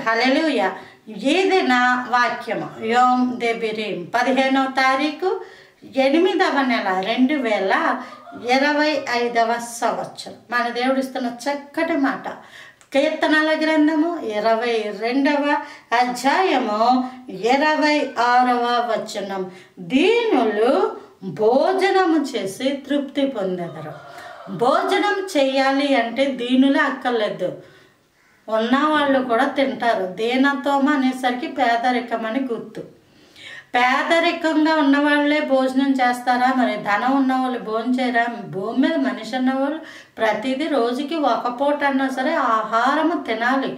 హల్లెలూయా. ఏదైనా వాక్యము యోం దెబిరీం 15వ తారీఖు 8వ నెల 2025 సంవత్సరం. మన దేవుడు ఇస్తున్న చక్కటి మాట. కీర్తనల గ్రంథము 22వ అధ్యాయము 26వ వచనం. దీనులు భోజనము చేసి తృప్తి పొందెదరు. భోజనం చేయాలి అంటే దీనులే అక్కర్లేదు, ఉన్నవాళ్ళు కూడా తింటారు. దీనత్వం అనేసరికి పేదరికం అని గుర్తు. పేదరికంగా ఉన్నవాళ్ళే భోజనం చేస్తారా? మరి ధనం ఉన్నవాళ్ళు భోజనం చేయరా? భూమి మీద మనిషి ఉన్నవాళ్ళు ప్రతిదీ రోజుకి ఒక పూట అన్నా సరే ఆహారము తినాలి.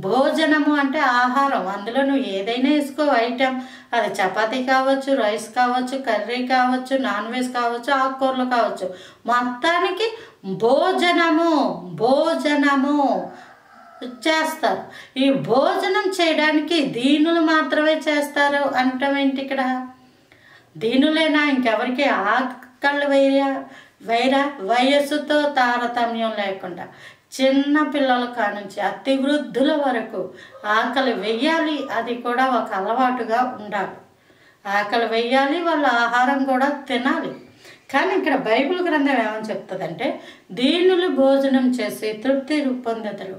భోజనము అంటే ఆహారం. అందులో నువ్వు ఏదైనా వేసుకో ఐటెం. అది చపాతీ కావచ్చు, రైస్ కావచ్చు, కర్రీ కావచ్చు, నాన్ వెజ్ కావచ్చు, ఆకుకూరలు కావచ్చు. మొత్తానికి భోజనము చేస్తారు. ఈ భోజనం చేయడానికి దీనులు మాత్రమే చేస్తారు అంటాం ఏంటి? ఇక్కడ దీనులేనా? ఇంకెవరికి ఆకళ్ళు వైరా వయస్సుతో తారతమ్యం లేకుండా చిన్న పిల్లల కానుంచి అతి వృద్ధుల వరకు ఆకలి వెయ్యాలి. అది కూడా ఒక అలవాటుగా ఉండాలి. ఆకలి వెయ్యాలి, వాళ్ళ ఆహారం కూడా తినాలి. కానీ ఇక్కడ బైబిల్ గ్రంథం ఏమని చెప్తుందంటే దీనులు భోజనం చేసి తృప్తి పొందెదరు.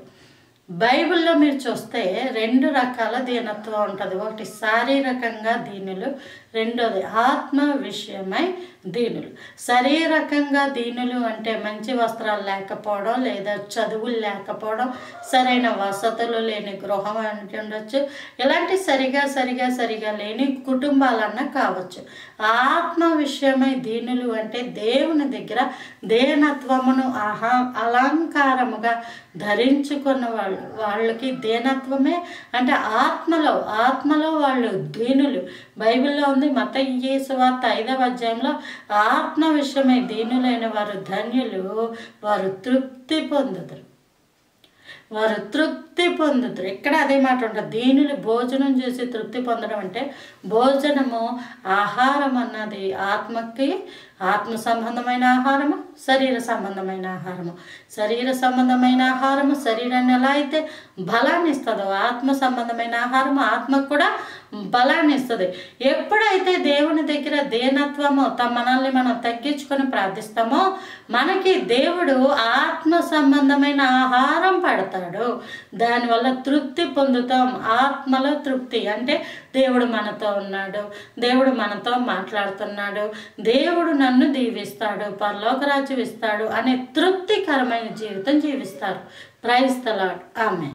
బైబిల్లో మీరు చూస్తే 2 రకాల దీనత్వం ఉంటుంది. ఒకటి శారీరకంగా దీనులు, రెండోది ఆత్మ విషయమై దీనులు. శారీరకంగా దీనులు అంటే మంచి వస్త్రాలు లేకపోవడం, లేదా చదువులు లేకపోవడం, సరైన వసతులు లేని గృహం అంటే ఉండొచ్చు. ఇలాంటి సరిగా లేని కుటుంబాలన్నా కావచ్చు. ఆత్మ విషయమై దీనులు అంటే దేవుని దగ్గర దీనత్వమును అలంకారముగా ధరించుకున్న వాళ్ళకి దీనత్వమే అంటే ఆత్మలో వాళ్ళు దీనులు. బైబిల్లో ఉంది మత్తయి సువార్త 5వ అధ్యాయంలో ఆత్మ విషయమై దీనులైన వారు ధన్యులు, వారు తృప్తి పొందుతారు. ఇక్కడ అదే మాట ఉంటుంది. దీనులు భోజనం చేసి తృప్తి పొందడం అంటే భోజనము ఆహారం అన్నది ఆత్మకి ఆత్మ సంబంధమైన ఆహారము, శరీర సంబంధమైన ఆహారము. శరీర సంబంధమైన ఆహారము శరీరాన్ని ఎలా అయితే బలాన్ని ఇస్తుందో ఆత్మ సంబంధమైన ఆహారము ఆత్మకు కూడా బలాన్ని ఇస్తుంది. ఎప్పుడైతే దేవుని దగ్గర దీనత్వము మనల్ని మనం తగ్గించుకొని ప్రార్థిస్తామో మనకి దేవుడు ఆత్మ సంబంధమైన ఆహారం పడతాడు. దానివల్ల తృప్తి పొందుతాం. ఆత్మలో తృప్తి అంటే దేవుడు మనతో ఉన్నాడు, దేవుడు మనతో మాట్లాడుతున్నాడు, దేవుడు నన్ను దీవిస్తాడు, పరలోక రాజ్యం ఇస్తాడు అనే తృప్తికరమైన జీవితం జీవిస్తారు. Praise the Lord. ఆమేన్.